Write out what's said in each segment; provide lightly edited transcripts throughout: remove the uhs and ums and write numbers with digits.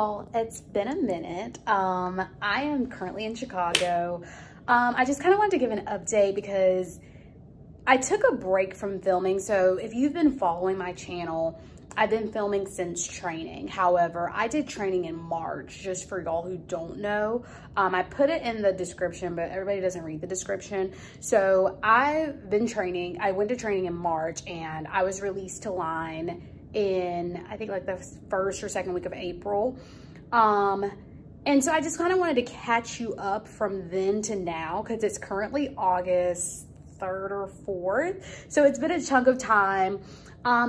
y'all, it's been a minute. I am currently in Chicago. I just kind of wanted to give an update because I took a break from filming. So if you've been following my channel, I've been filming since training. However, I did training in March, just for y'all who don't know. I put it in the description, but everybody doesn't read the description. So I've been training. I went to training in March and I was released to line in, I think like the first or second week of April. And so I just kind of wanted to catch you up from then to now because it's currently August 3rd or 4th. So it's been a chunk of time.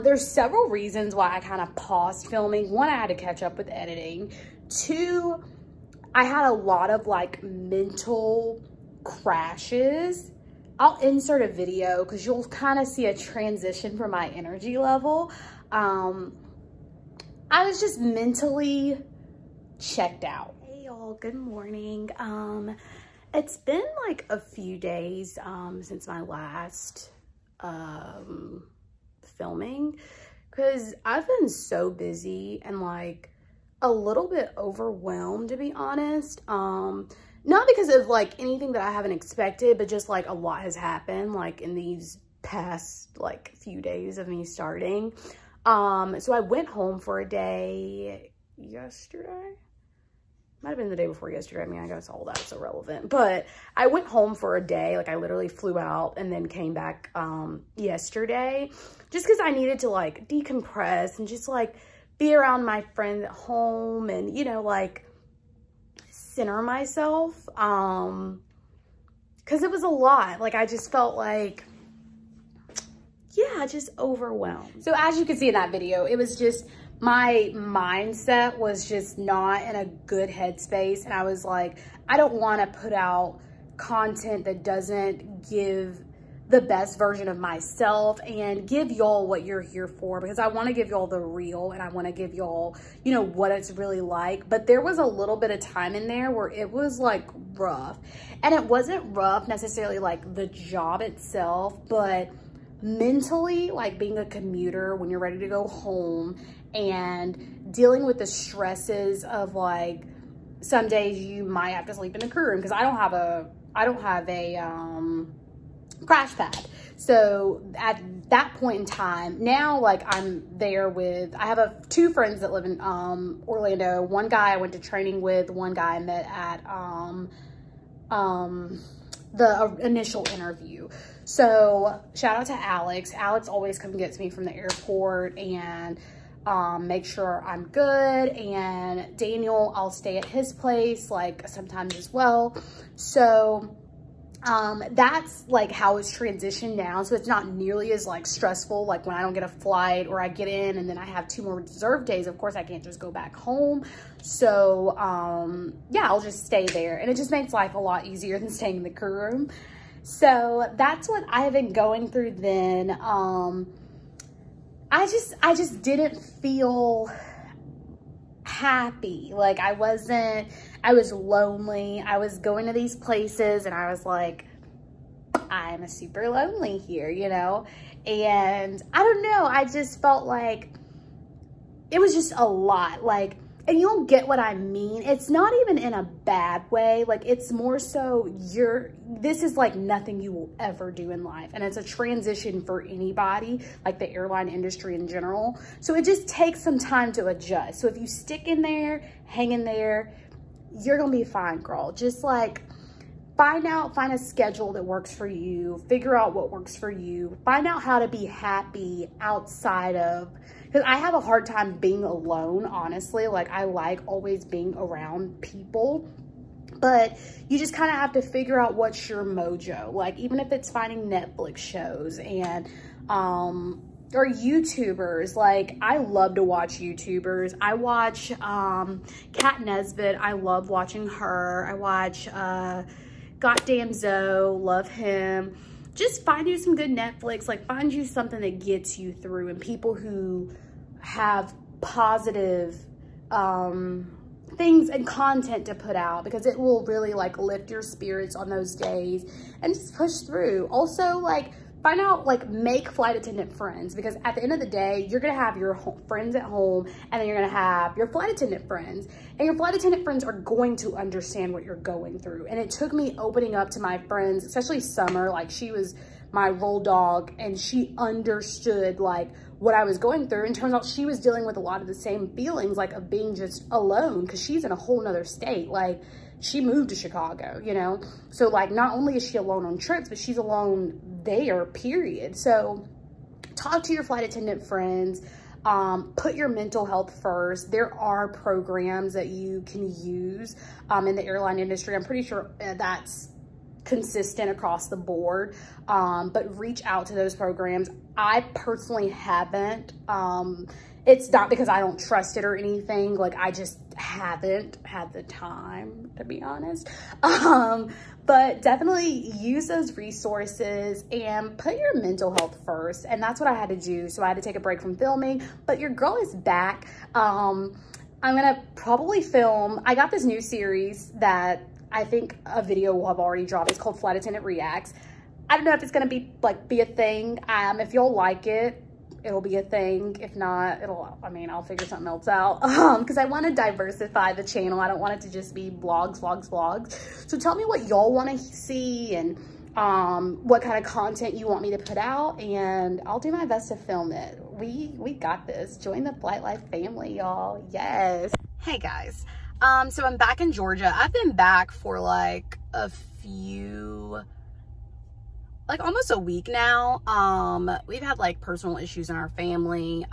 There's several reasons why I kind of paused filming. One, I had to catch up with editing. Two, I had a lot of like mental crashes. I'll insert a video because you'll kind of see a transition from my energy level. I was just mentally checked out. Hey y'all, good morning. It's been like a few days since my last filming because I've been so busy and like a little bit overwhelmed, to be honest. Not because of like anything that I haven't expected, but just like a lot has happened like in these past like few days of me starting. So I went home for a day yesterday. Might have been the day before yesterday. I mean, I guess all that's irrelevant, but I went home for a day. Like I literally flew out and then came back yesterday just because I needed to like decompress and just like be around my friends at home and, you know, like center myself. Cause it was a lot. Like I just felt like, yeah, just overwhelmed. So as you can see in that video, it was just, my mindset was just not in a good headspace. And I was like, I don't want to put out content that doesn't give the best version of myself and give y'all what you're here for, because I want to give y'all the real and I want to give y'all, you know, what it's really like. But there was a little bit of time in there where it was like rough, and it wasn't rough necessarily like the job itself, but mentally, like being a commuter when you're ready to go home and dealing with the stresses of like some days you might have to sleep in the crew room because I don't have a crash pad. So at that point in time, now like I'm there with, I have two friends that live in Orlando. One guy I went to training with, one guy I met at the initial interview. So shout out to Alex. Alex always comes and gets me from the airport and make sure I'm good. And Daniel, I'll stay at his place like sometimes as well. So that's like how it's transitioned now. So it's not nearly as like stressful. Like when I don't get a flight or I get in and then I have 2 more reserve days, of course I can't just go back home. So yeah, I'll just stay there. And it just makes life a lot easier than staying in the crew room. So that's what I've been going through then. I just didn't feel happy. Like I was lonely. I was going to these places and I was like, I'm super lonely here, you know? And I don't know, I just felt like it was just a lot. Like, and you'll get what I mean. It's not even in a bad way. Like it's more so this is like nothing you will ever do in life. And it's a transition for anybody, like the airline industry in general. So it just takes some time to adjust. So if you stick in there, hang in there, you're gonna be fine, girl. Just like find a schedule that works for you, figure out what works for you, find out how to be happy outside of, because I have a hard time being alone, honestly. Like I like always being around people, but you just kind of have to figure out what's your mojo. Like even if it's finding Netflix shows and or YouTubers. Like I love to watch YouTubers. I watch Kat Nesbitt. I love watching her. I watch Goddamn Zoe, love him. Just find you some good Netflix, like find you something that gets you through, and people who have positive things and content to put out, because it will really like lift your spirits on those days and just push through. Also, like find out, like, make flight attendant friends, because at the end of the day, you're gonna have your friends at home, and then you're gonna have your flight attendant friends, and your flight attendant friends are going to understand what you're going through. And it took me opening up to my friends, especially Summer. Like, she was my roll dog, and she understood, like, what I was going through. And turns out she was dealing with a lot of the same feelings, like, of being just alone, because she's in a whole nother state. Like, she moved to Chicago, you know? So, like, not only is she alone on trips, but she's alone there, period. So talk to your flight attendant friends. Put your mental health first. There are programs that you can use in the airline industry. I'm pretty sure that's consistent across the board, but reach out to those programs. I personally haven't. It's not because I don't trust it or anything. Like, I just haven't had the time, to be honest. But definitely use those resources and put your mental health first. And that's what I had to do. So I had to take a break from filming, but your girl is back. I'm gonna probably film, I got this new series that I think a video will have already dropped. It's called Flight Attendant Reacts. I don't know if it's gonna be a thing. If you'll like it, it'll be a thing. If not, I'll figure something else out. Because I want to diversify the channel. I don't want it to just be vlogs. So tell me what y'all want to see, and what kind of content you want me to put out, and I'll do my best to film it. We got this. Join the Flight Life family, y'all. Yes. Hey guys. So I'm back in Georgia. I've been back for like almost a week now. We've had like personal issues in our family.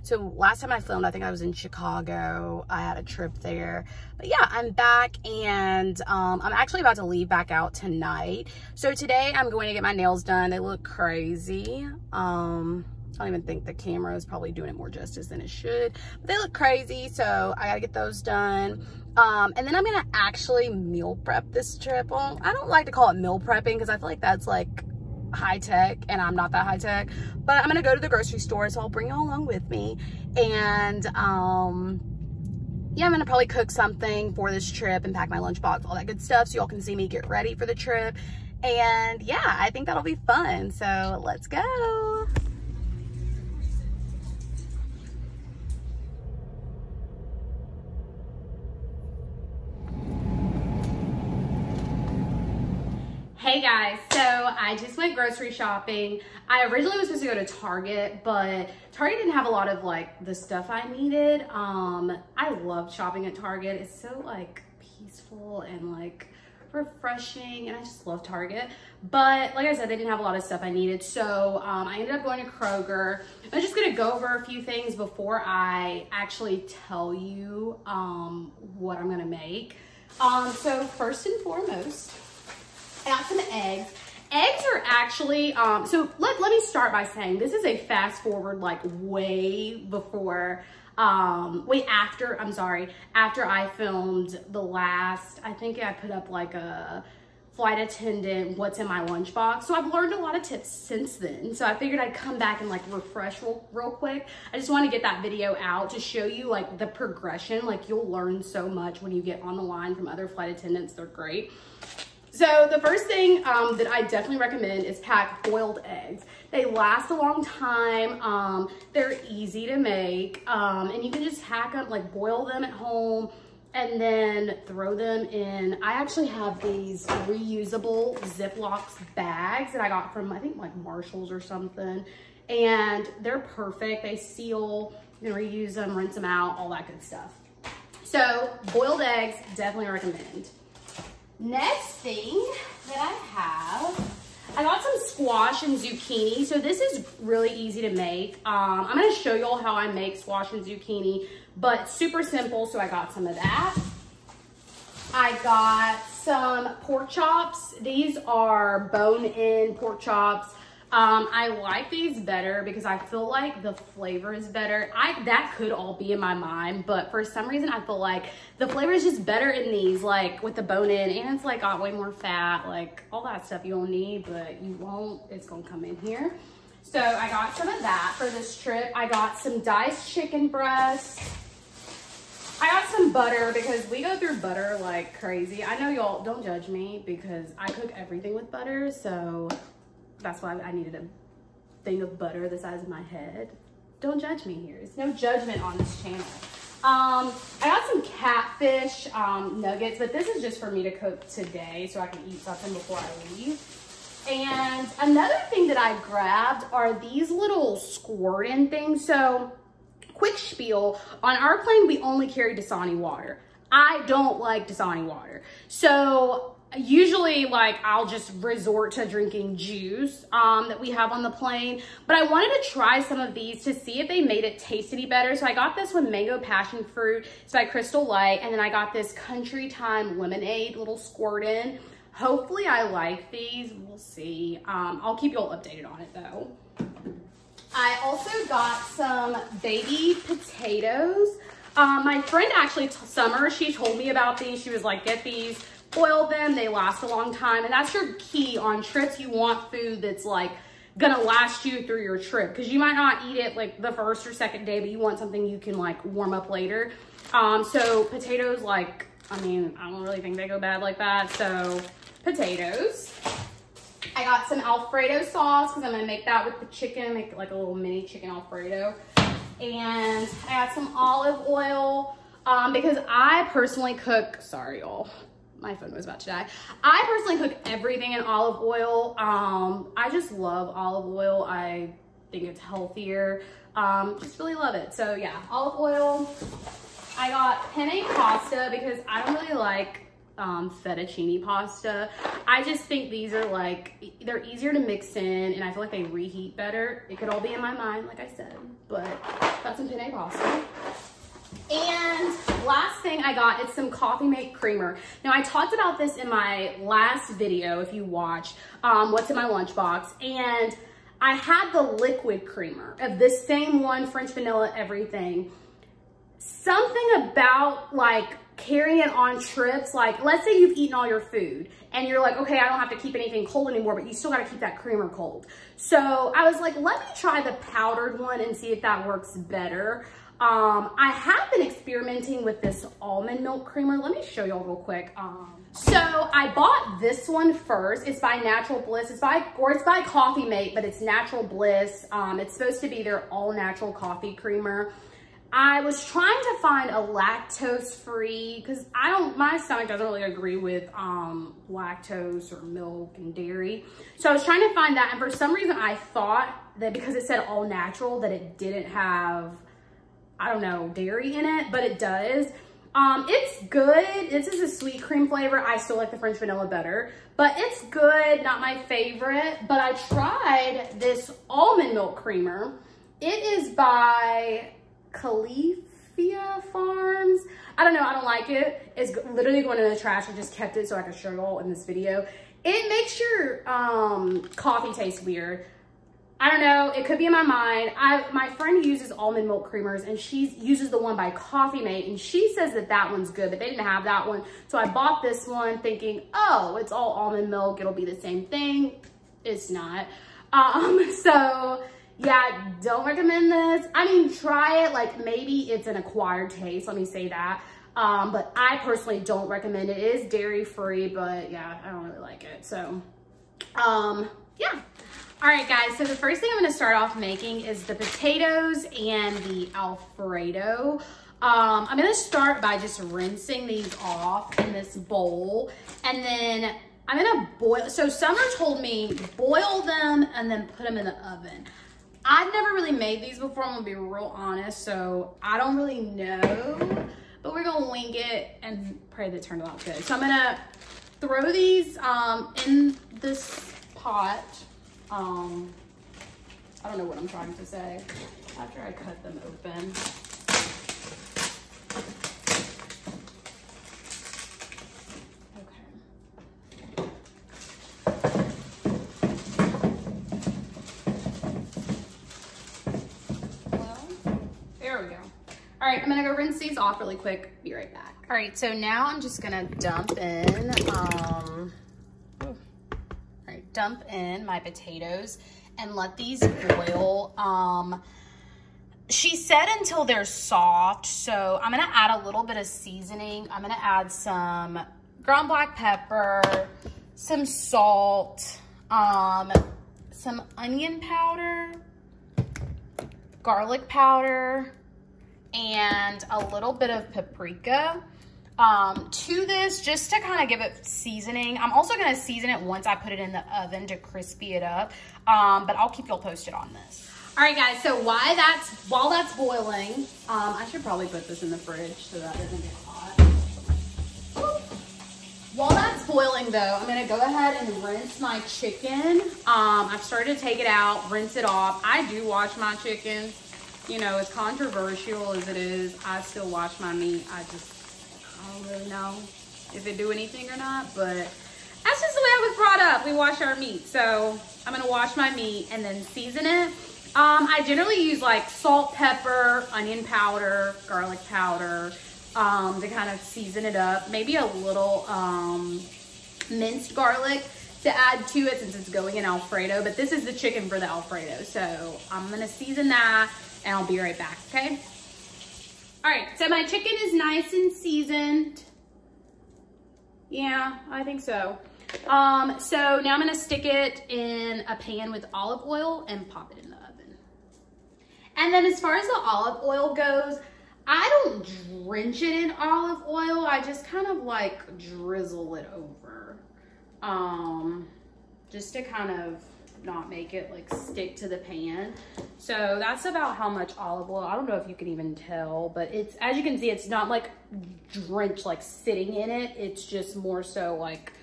So last time I filmed, I think I was in Chicago. I had a trip there. But yeah, I'm back, and I'm actually about to leave back out tonight. So today I'm going to get my nails done. They look crazy. I don't even think the camera is probably doing it more justice than it should, but they look crazy, so I gotta get those done. And then I'm gonna actually meal prep this trip. Well, I don't like to call it meal prepping because I feel like that's like high tech, and I'm not that high tech, but I'm gonna go to the grocery store, so I'll bring y'all along with me. And yeah, I'm gonna probably cook something for this trip and pack my lunchbox, all that good stuff, so y'all can see me get ready for the trip. And yeah, I think that'll be fun, so let's go. Hey guys, so I just went grocery shopping. I originally was supposed to go to Target, but Target didn't have a lot of like the stuff I needed. I love shopping at Target. It's so like peaceful and like refreshing, and I just love Target. But like I said, they didn't have a lot of stuff I needed, so I ended up going to Kroger. I'm just gonna go over a few things before I actually tell you what I'm gonna make. So first and foremost, I got some eggs. Eggs are actually, so let me start by saying this is a fast forward, like way before, after I filmed the last, I think I put up like a flight attendant, what's in my lunchbox. So I've learned a lot of tips since then. So I figured I'd come back and like refresh real quick. I just want to get that video out to show you like the progression. Like, you'll learn so much when you get on the line from other flight attendants. They're great. So the first thing that I definitely recommend is pack boiled eggs. They last a long time. They're easy to make, and you can just hack them, like boil them at home and then throw them in. I actually have these reusable Ziploc bags that I got from, I think like Marshall's or something, and they're perfect. They seal, you can reuse them, rinse them out, all that good stuff. So boiled eggs, definitely recommend. Next thing that I have, I got some squash and zucchini. So this is really easy to make. I'm gonna show y'all how I make squash and zucchini, but super simple. So I got some of that. I got some pork chops. These are bone-in pork chops. I like these better because I feel like the flavor is better. That could all be in my mind, but for some reason I feel like the flavor is just better in these, like with the bone in, and it's like got way more fat, like all that stuff you don't need, but you won't, it's gonna come in here. So I got some of that for this trip. I got some diced chicken breast. I got some butter because we go through butter like crazy. I know y'all don't judge me because I cook everything with butter, so that's why I needed a thing of butter the size of my head. Don't judge me here. There's no judgment on this channel. I got some catfish nuggets, but this is just for me to cook today so I can eat something before I leave. And another thing that I grabbed are these little squirting things. So quick spiel, on our plane, we only carry Dasani water. I don't like Dasani water. So usually like I'll just resort to drinking juice that we have on the plane, but I wanted to try some of these to see if they made it taste any better. So I got this one, mango passion fruit. It's by Crystal Light. And then I got this country time lemonade, little squirt in. Hopefully I like these, we'll see. I'll keep you all updated on it though. I also got some baby potatoes. My friend actually, Summer, she told me about these. She was like, get these, boil them, they last a long time. And that's your key on trips. You want food that's like gonna last you through your trip, because you might not eat it like the first or second day, but you want something you can like warm up later. So potatoes, like, I mean, I don't really think they go bad like that. So potatoes. I got some Alfredo sauce because I'm gonna make that with the chicken, make like a little mini chicken Alfredo. And I got some olive oil because I personally cook, sorry y'all, my phone was about to die. I personally cook everything in olive oil. I just love olive oil. I think it's healthier. Just really love it. So yeah, olive oil. I got penne pasta because I don't really like fettuccine pasta. I just think these are like, they're easier to mix in and I feel like they reheat better. It could all be in my mind, like I said, but got some penne pasta. And last thing I got is some Coffee Mate creamer. Now I talked about this in my last video, if you watched, what's in my lunchbox, and I had the liquid creamer of this same one, French vanilla everything. Something about like carrying it on trips, like let's say you've eaten all your food and you're like, okay, I don't have to keep anything cold anymore, but you still got to keep that creamer cold. So I was like, let me try the powdered one and see if that works better. I have been experimenting with this almond milk creamer. Let me show y'all real quick. So I bought this one first. It's by Natural Bliss. It's by Coffee Mate, but it's Natural Bliss. It's supposed to be their all natural coffee creamer. I was trying to find a lactose-free, because my stomach doesn't really agree with lactose or milk and dairy. So I was trying to find that, and for some reason I thought that because it said all natural that it didn't have, I don't know, dairy in it, but it does. It's good. This is a sweet cream flavor. I still like the French vanilla better, but it's good, not my favorite. But I tried this almond milk creamer. It is by Califia Farms. I don't know, I don't like it. It's literally going in the trash. I just kept it so I could show y'all in this video. It makes your coffee taste weird. I don't know, it could be in my mind. My friend uses almond milk creamers and she uses the one by Coffee Mate and she says that that one's good, but they didn't have that one. So I bought this one thinking, oh, it's all almond milk, it'll be the same thing. It's not. So yeah, don't recommend this. I mean, try it, like maybe it's an acquired taste, let me say that. But I personally don't recommend it. It is dairy free, but yeah, I don't really like it. So, yeah. All right, guys, so the first thing I'm gonna start off making is the potatoes and the Alfredo. I'm gonna start by just rinsing these off in this bowl, and then I'm gonna boil. So Summer told me boil them and then put them in the oven. I've never really made these before, I'm gonna be real honest, so I don't really know, but we're gonna wing it and pray that it turned out good. So I'm gonna throw these in this pot. I don't know what I'm trying to say. After I cut them open. Okay. Well, there we go. All right, I'm gonna go rinse these off really quick. Be right back. All right, so now I'm just gonna dump in my potatoes and let these boil. She said until they're soft, so I'm gonna add a little bit of seasoning. I'm gonna add some ground black pepper, some salt, some onion powder, garlic powder, and a little bit of paprika to this, just to kind of give it seasoning. I'm also going to season it once I put it in the oven to crispy it up, but I'll keep y'all posted on this. All right, guys, so while that's boiling, I should probably put this in the fridge so that it doesn't get hot. While that's boiling, though, I'm going to go ahead and rinse my chicken. I've started to take it out, rinse it off. I do wash my chicken. You know, as controversial as it is, I still wash my meat. I don't really know if it do anything or not, but that's just the way I was brought up. We wash our meat. So I'm going to wash my meat and then season it. I generally use like salt, pepper, onion powder, garlic powder, to kind of season it up. Maybe a little minced garlic to add to it since it's going in Alfredo, but this is the chicken for the Alfredo. So I'm gonna season that and I'll be right back, okay? All right, so my chicken is nice and seasoned. Yeah, I think so. So now I'm gonna stick it in a pan with olive oil and pop it in the oven. And then as far as the olive oil goes, I don't drench it in olive oil. I just kind of like drizzle it over, just to kind of not make it like stick to the pan. So that's about how much olive oil. I don't know if you can even tell, but it's, as you can see, it's not like drenched, like sitting in it. It's just more so like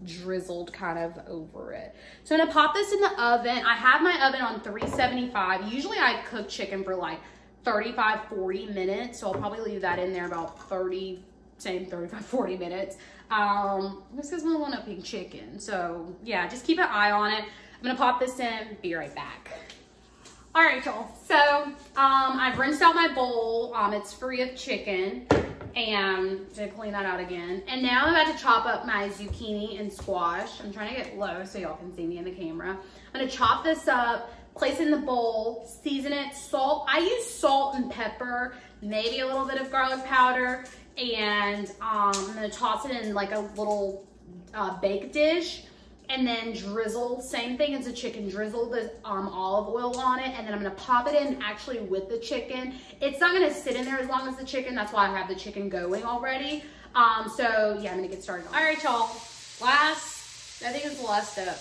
drizzled kind of over it. So I'm gonna pop this in the oven. I have my oven on 375. Usually I cook chicken for like 35-40 minutes, so I'll probably leave that in there about 35-40 minutes, just because we want to pick chicken. So yeah, just keep an eye on it. I'm gonna pop this in, be right back. All right, y'all, so I've rinsed out my bowl. It's free of chicken, and to clean that out again. And now I'm about to chop up my zucchini and squash. I'm trying to get low so y'all can see me in the camera. I'm gonna chop this up, place it in the bowl, season it, salt. I use salt and pepper, maybe a little bit of garlic powder, and I'm gonna toss it in like a little bake dish, and then drizzle, same thing as the chicken, drizzle the olive oil on it, and then I'm gonna pop it in actually with the chicken. It's not gonna sit in there as long as the chicken, that's why I have the chicken going already. So yeah, I'm gonna get started. All right, y'all, I think it's the last step.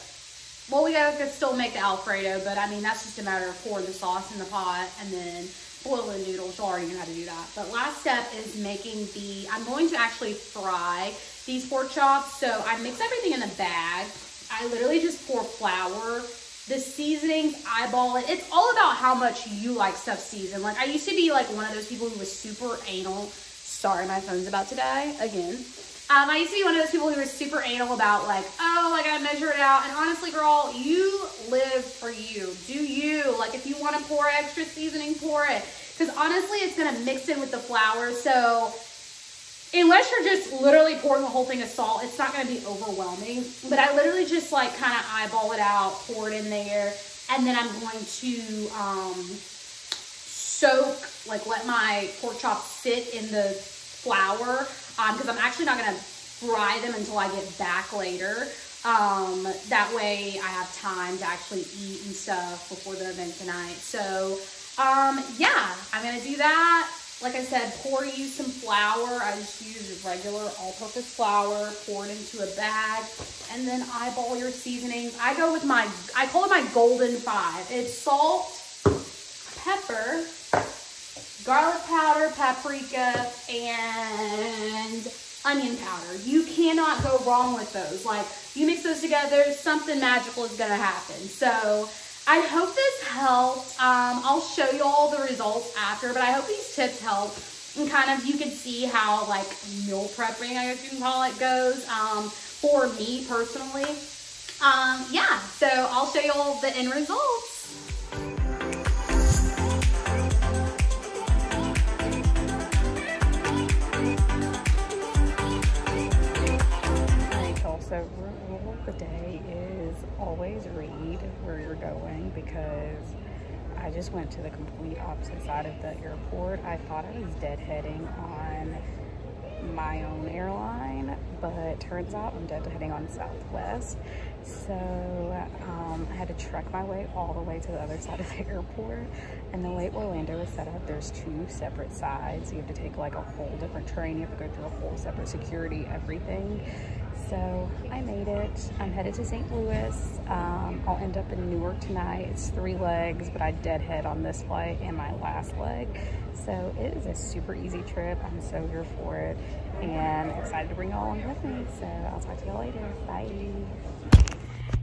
Well, we gotta still make the Alfredo, but I mean, that's just a matter of pouring the sauce in the pot and then boiling the noodles. You already know how to do that. But last step is making I'm going to actually fry these pork chops. So I mix everything in a bag. I literally just pour flour, the seasonings, eyeball it. It's all about how much you like stuff seasoned. Like I used to be like one of those people who was super anal. Sorry, my phone's about to die again. I used to be one of those people who were super anal about like, oh, I gotta measure it out. And honestly, girl, you live for you. Do you. Like if you want to pour extra seasoning, pour it. Because honestly, it's gonna mix in with the flour. So unless you're just literally pouring the whole thing of salt, it's not gonna be overwhelming. But I literally just like kind of eyeball it out, pour it in there. And then I'm going to let my pork chops sit in the flour. Because I'm actually not gonna fry them until I get back later. That way I have time to actually eat and stuff before the event tonight. So yeah, I'm gonna do that. Like I said, use some flour. I just use regular all-purpose flour, pour it into a bag, and then eyeball your seasonings. I go with I call it my golden 5. It's salt, pepper, garlic powder, paprika, and onion powder. You cannot go wrong with those. Like, you mix those together, something magical is gonna happen. So I hope this helped. I'll show you all the results after, but I hope these tips help. And kind of, you can see how like meal prepping, I guess you can call it, goes for me personally. Yeah, so I'll show you all the end results. So rule of the day is always read where you're going, because I just went to the complete opposite side of the airport. I thought I was deadheading on my own airline, but turns out I'm deadheading on Southwest. So I had to trek my way all the way to the other side of the airport, and the way Orlando is set up, there's 2 separate sides. You have to take like a whole different train. You have to go through a whole separate security, everything. So I made it. I'm headed to St. Louis. I'll end up in Newark tonight. It's 3 legs, but I deadhead on this flight and my last leg. So it is a super easy trip. I'm so here for it and excited to bring y'all along with me. So I'll talk to y'all later. Bye.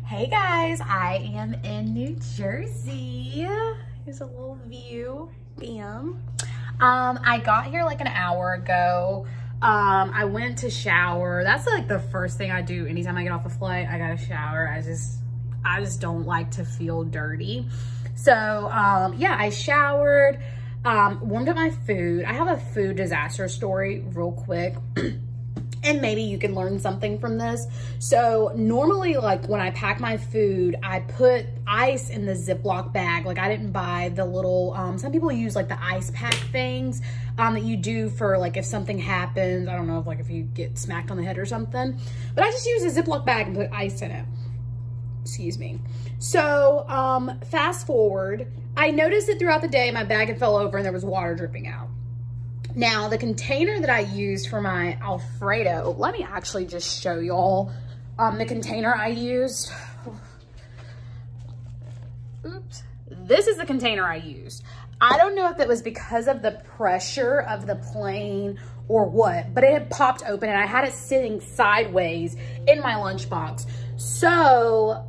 Hey guys, I am in New Jersey. Here's a little view. Bam. I got here like an hour ago. I went to shower. That's like the first thing I do anytime I get off a flight. I gotta shower. I just don't like to feel dirty. So yeah, I showered, warmed up my food. I have a food disaster story real quick. And maybe you can learn something from this. So normally, like when I pack my food, I put ice in the Ziploc bag. Like I didn't buy the little, some people use like the ice pack things that you do for like if something happens. I don't know, if you get smacked on the head or something. But I just use a Ziploc bag and put ice in it. Excuse me. So fast forward, I noticed that throughout the day my bag had fell over and there was water dripping out. Now, the container that I used for my Alfredo, let me actually just show y'all the container I used. Oops. This is the container I used. I don't know if it was because of the pressure of the plane or what, but it had popped open and I had it sitting sideways in my lunchbox. So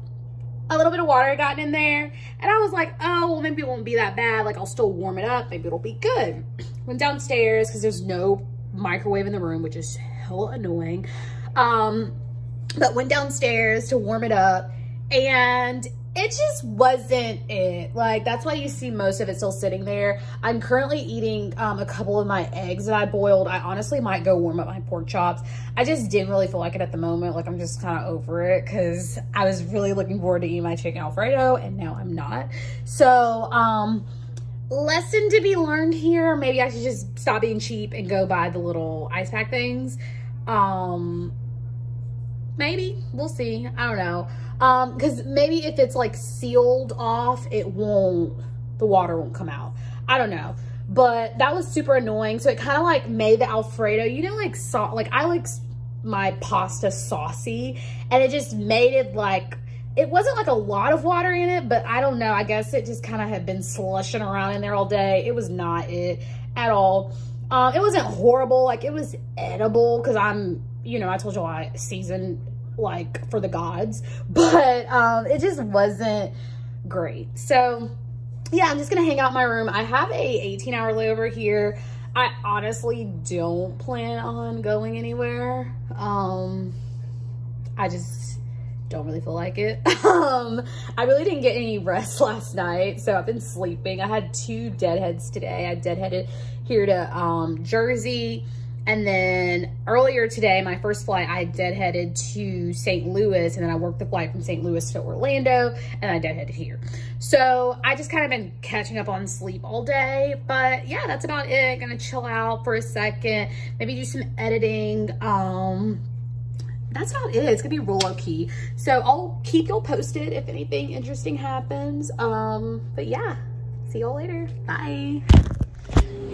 a little bit of water had gotten in there and I was like, oh, well, maybe it won't be that bad. Like I'll still warm it up. Maybe it'll be good. Went downstairs because there's no microwave in the room, which is hella annoying. But went downstairs to warm it up and it just wasn't it. Like that's why you see most of it still sitting there. I'm currently eating a couple of my eggs that I boiled. I honestly might go warm up my pork chops. I just didn't really feel like it at the moment. Like I'm just kind of over it because I was really looking forward to eating my chicken Alfredo and now I'm not. So lesson to be learned here. Maybe I should just stop being cheap and go buy the little ice pack things. Maybe we'll see. I don't know. Because maybe if it's like sealed off, the water won't come out. I don't know. But that was super annoying. So it kind of like made the Alfredo, you know, like I like my pasta saucy, and it just made it like, it wasn't like a lot of water in it, but I don't know. I guess it just kind of had been slushing around in there all day. It was not it at all. It wasn't horrible. Like it was edible because I'm, you know, I told you I seasoned like for the gods, but it just wasn't great. So yeah, I'm just gonna hang out in my room. I have a 18-hour layover here. I honestly don't plan on going anywhere. I just don't really feel like it. I really didn't get any rest last night, so I've been sleeping. I had 2 deadheads today. I deadheaded here to Jersey, and then earlier today, my first flight, I deadheaded to St. Louis, and then I worked the flight from St. Louis to Orlando, and I deadheaded here. So I just kind of been catching up on sleep all day, but yeah, that's about it. Gonna chill out for a second, maybe do some editing. That's about it. It's gonna be real low key. So I'll keep y'all posted if anything interesting happens. But yeah, see y'all later. Bye.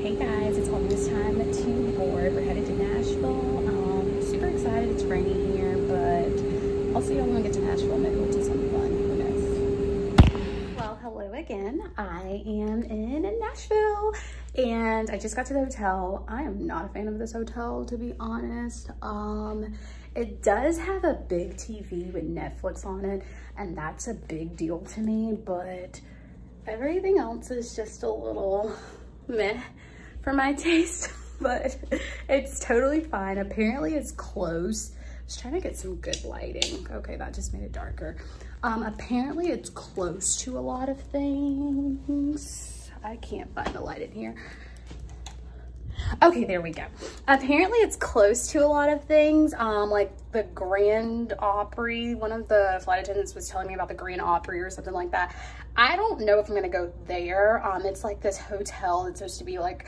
Hey guys, it's almost time to board. We're headed to Nashville. Super excited. It's raining here, but I'll see y'all when we get to Nashville. Maybe we'll do something fun. Who knows? Well, hello again. I am in Nashville and I just got to the hotel. I am not a fan of this hotel, to be honest. It does have a big TV with Netflix on it, and that's a big deal to me, but everything else is just a little meh for my taste, but it's totally fine. Apparently it's close. I was trying to get some good lighting. Okay, that just made it darker. Apparently it's close to a lot of things. I can't find the light in here. Okay, there we go. Apparently it's close to a lot of things, like the Grand Opry. One of the flight attendants was telling me about the Grand Opry or something like that. I don't know if I'm gonna go there. It's like this hotel that's supposed to be like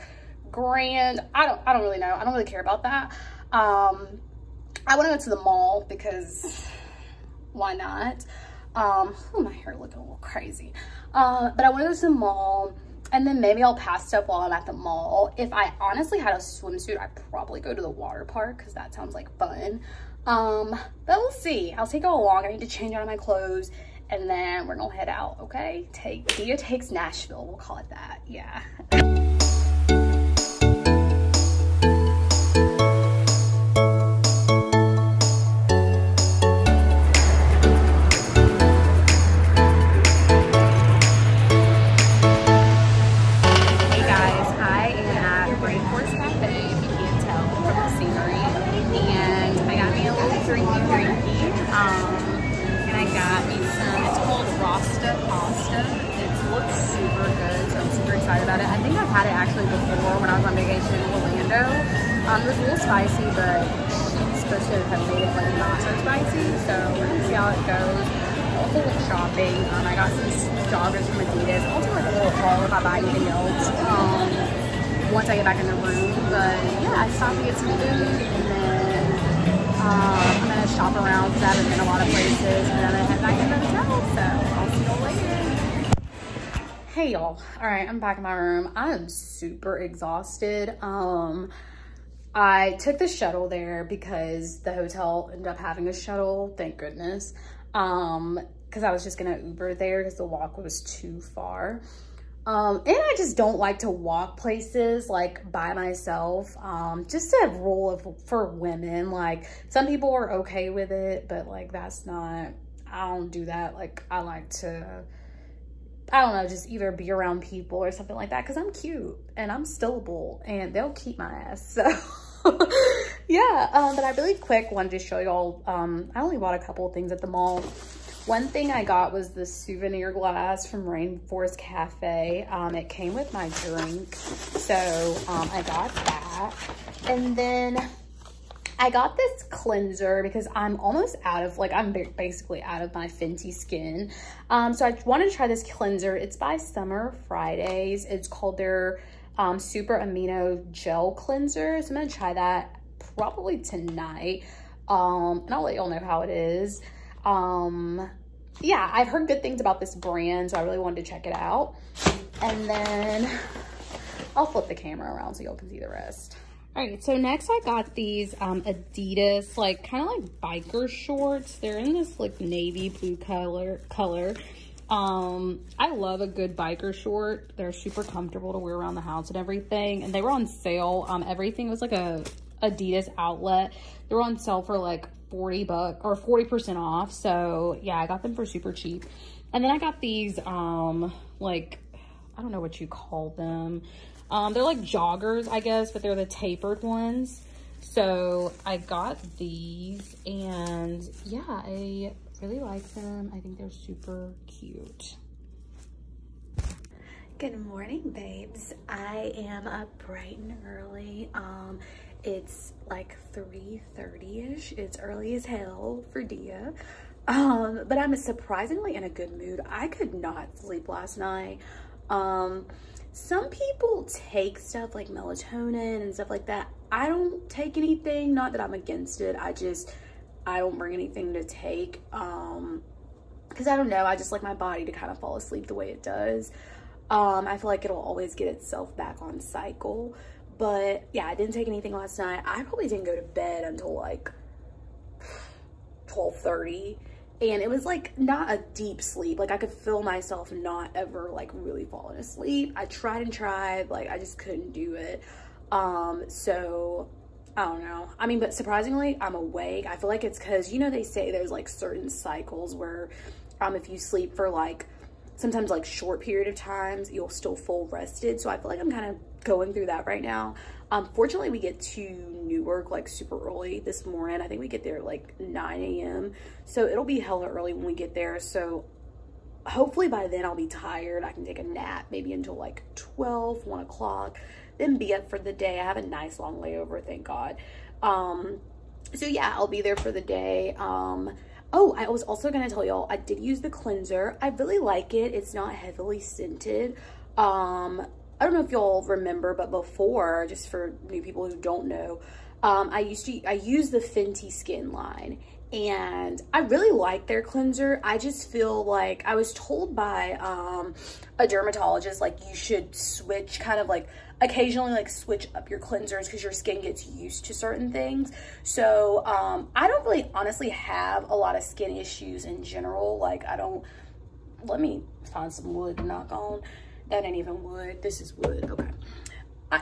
grand. I don't really know. I don't really care about that. I want to go to the mall because why not? Oh, my hair looking a little crazy. But I want to go to the mall, and then maybe I'll pass stuff while I'm at the mall. If I honestly had a swimsuit, I'd probably go to the water park because that sounds like fun. But we'll see. I'll take it all along. I need to change out of my clothes, and then we're gonna head out, okay? Dia takes Nashville, we'll call it that, yeah. It was a little spicy, but she's supposed to have made it like not so spicy, so we're gonna see how it goes. Also went shopping. I got some joggers from Adidas. I'll do like a little haul if I buy anything else once I get back in the room. But yeah, I stopped to get some food, and then I'm gonna shop around because I haven't been a lot of places, and then I'm gonna head back to the hotel. So I'll see y'all later. Hey y'all. All right, I'm back in my room. I am super exhausted. I took the shuttle there because the hotel ended up having a shuttle, thank goodness. Because I was just gonna Uber there because the walk was too far. And I just don't like to walk places like by myself. Just a rule for women. Like some people are okay with it, but like that's not, I don't do that. Like I like to, I don't know, just either be around people or something like that because I'm cute and I'm stillable and they'll keep my ass. So yeah, but I really quick wanted to show y'all, I only bought a couple of things at the mall. One thing I got was the souvenir glass from Rainforest Cafe. It came with my drink, so I got that. And then I got this cleanser because I'm almost out of, like, I'm basically out of my Fenty skin. So I wanted to try this cleanser. It's by Summer Fridays. It's called their Super Amino Gel Cleanser. So I'm gonna try that probably tonight. And I'll let y'all know how it is. Yeah, I've heard good things about this brand, so I really wanted to check it out. And then I'll flip the camera around so y'all can see the rest. All right, so next I got these Adidas, like kind of like biker shorts. They're in this like navy blue color. I love a good biker short. They're super comfortable to wear around the house and everything. And they were on sale. Everything was like a Adidas outlet. They were on sale for like $40 or 40% off. So yeah, I got them for super cheap. And then I got these like, I don't know what you call them. They're like joggers, I guess, but they're the tapered ones. So I got these and yeah, I really like them. I think they're super cute. Good morning, babes. I am up bright and early. It's like 3:30ish. It's early as hell for Dia. But I'm surprisingly in a good mood. I could not sleep last night. Some people take stuff like melatonin and stuff like that. I don't take anything, not that I'm against it. I don't bring anything to take. Cause I don't know, I just like my body to kind of fall asleep the way it does. I feel like it'll always get itself back on cycle. But yeah, I didn't take anything last night. I probably didn't go to bed until like 12:30. And it was like not a deep sleep. Like I could feel myself not ever like really falling asleep. I tried and tried, like I just couldn't do it. So I don't know. I mean, but surprisingly, I'm awake. I feel like it's because, you know, they say there's like certain cycles where if you sleep for like sometimes like short period of times, you'll still feel rested. So I feel like I'm kind of going through that right now. Fortunately, we get to Newark like super early this morning. I think we get there like 9 a.m. So it'll be hella early when we get there. So hopefully by then I'll be tired. I can take a nap maybe until like 12, 1 o'clock, then be up for the day. I have a nice long layover, thank God. So yeah, I'll be there for the day. Oh, I was also gonna tell y'all, I did use the cleanser. I really like it. It's not heavily scented. I don't know if y'all remember, but before, just for new people who don't know, I use the Fenty Skin line, and I really like their cleanser. I just feel like I was told by a dermatologist, like, you should switch, kind of like occasionally like switch up your cleansers because your skin gets used to certain things. So I don't really honestly have a lot of skin issues in general. Like, I don't, let me find some wood to knock on. That ain't even wood, this is wood. Okay.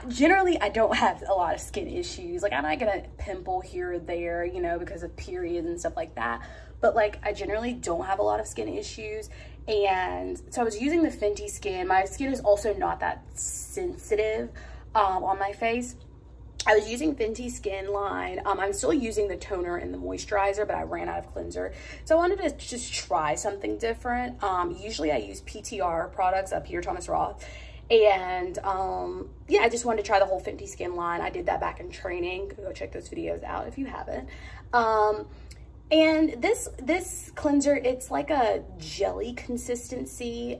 Generally, I don't have a lot of skin issues. Like, I might get a pimple here or there, you know, because of periods and stuff like that. But like, I generally don't have a lot of skin issues. And so I was using the Fenty Skin. My skin is also not that sensitive on my face. I was using Fenty Skin line. I'm still using the toner and the moisturizer, but I ran out of cleanser. So I wanted to just try something different. Usually I use PTR products up here, Thomas Roth. And yeah, I just wanted to try the whole Fenty Skin line. I did that back in training. Go check those videos out if you haven't. And this cleanser, it's like a jelly consistency.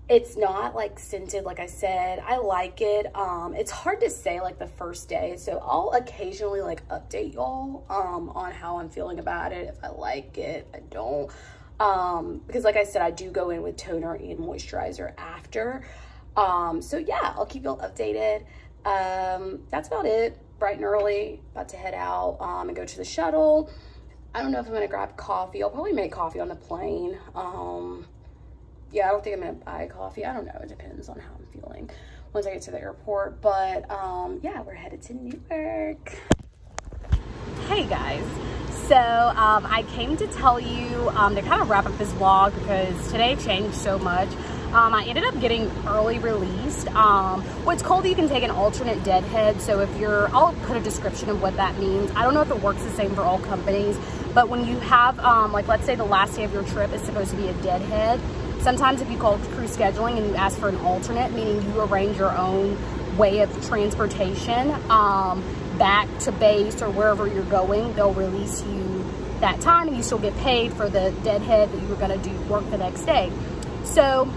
It's not like scented, like I said. I like it. It's hard to say like the first day, so I'll occasionally like update y'all on how I'm feeling about it. If I like it, I don't. Because like I said, I do go in with toner and moisturizer after. So yeah, I'll keep y'all updated. That's about it. Bright and early, about to head out and go to the shuttle. I don't know if I'm gonna grab coffee. I'll probably make coffee on the plane. Yeah, I don't think I'm gonna buy coffee. I don't know, it depends on how I'm feeling once I get to the airport. But yeah, we're headed to Newark. Hey guys. So I came to tell you to kind of wrap up this vlog because today changed so much. I ended up getting early released. What's called, you can take an alternate deadhead. So if you're, I'll put a description of what that means. I don't know if it works the same for all companies, but when you have, like let's say the last day of your trip is supposed to be a deadhead, sometimes if you call crew scheduling and you ask for an alternate, meaning you arrange your own way of transportation, back to base or wherever you're going, they'll release you that time and you still get paid for the deadhead that you were going to do work the next day. So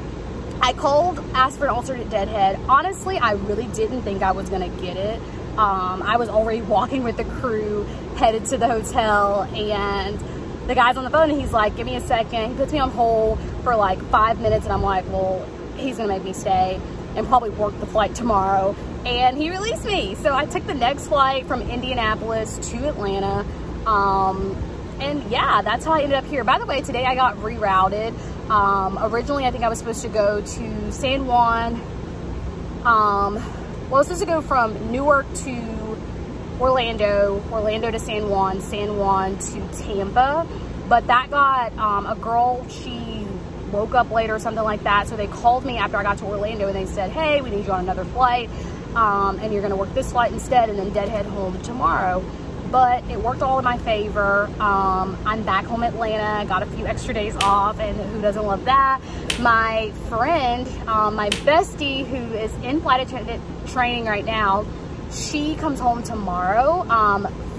I called, asked for an alternate deadhead. Honestly, I really didn't think I was going to get it. I was already walking with the crew, headed to the hotel, and the guy's on the phone and he's like, give me a second. He puts me on hold for like 5 minutes and I'm like, well, he's going to make me stay and probably work the flight tomorrow. And he released me. So I took the next flight from Indianapolis to Atlanta. And yeah, that's how I ended up here. By the way, today I got rerouted. Originally, I think I was supposed to go to San Juan. Well, I was supposed to go from Newark to Orlando, Orlando to San Juan to Tampa. But that got, a girl, she woke up late or something like that. So they called me after I got to Orlando and they said, hey, we need you on another flight. And you're gonna work this flight instead and then deadhead home tomorrow. But it worked all in my favor. I'm back home Atlanta, got a few extra days off, and who doesn't love that? My friend, my bestie, who is in flight attendant training right now, she comes home tomorrow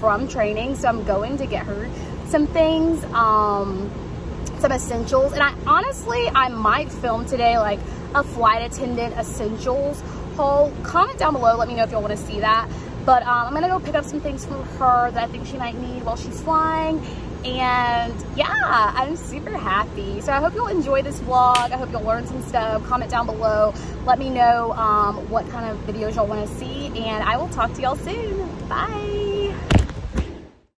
from training, so I'm going to get her some things, some essentials. And I might film today like a flight attendant essentials haul. Comment down below, let me know if y'all want to see that. But I'm gonna go pick up some things for her that I think she might need while she's flying. And yeah, I'm super happy. So I hope you'll enjoy this vlog. I hope you'll learn some stuff. Comment down below, let me know what kind of videos y'all want to see, and I will talk to y'all soon. Bye.